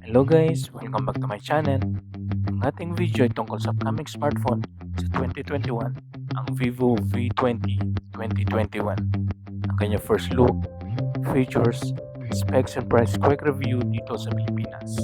Hello guys! Welcome back to my channel. Ang ating video ay tungkol sa upcoming smartphone sa 2021, ang Vivo V20 2021. Ang kanyang first look, features, specs and price quick review dito sa Pilipinas.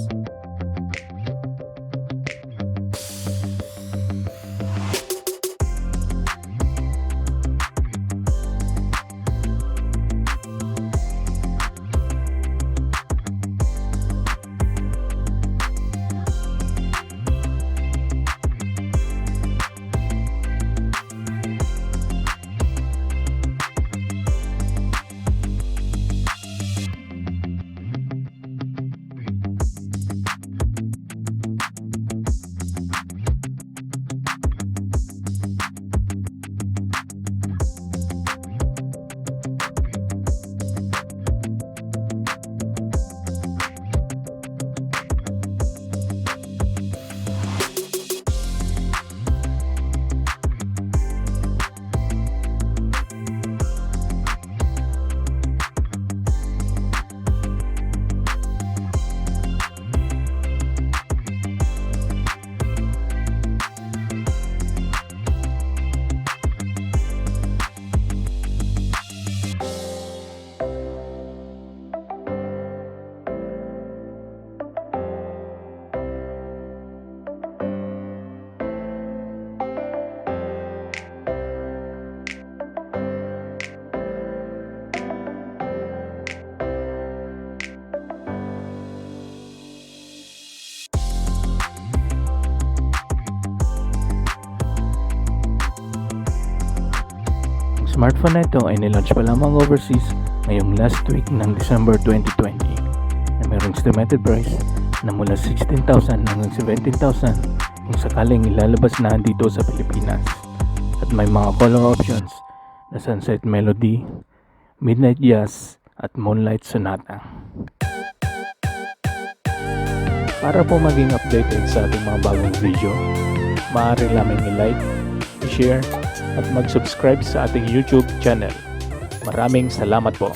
Smartphone na ito ay nilaunch pa lamang overseas ngayong last week ng December 2020 na mayroong estimated price na mula 16,000 hanggang 17,000 kung sakaling ilalabas na dito sa Pilipinas, at may mga color options na Sunset Melody, Midnight Jazz at Moonlight Sonata. Para po maging updated sa ating mga bagong video, maaari lamang i-like, i-share at mag-subscribe sa ating YouTube channel. Maraming salamat po.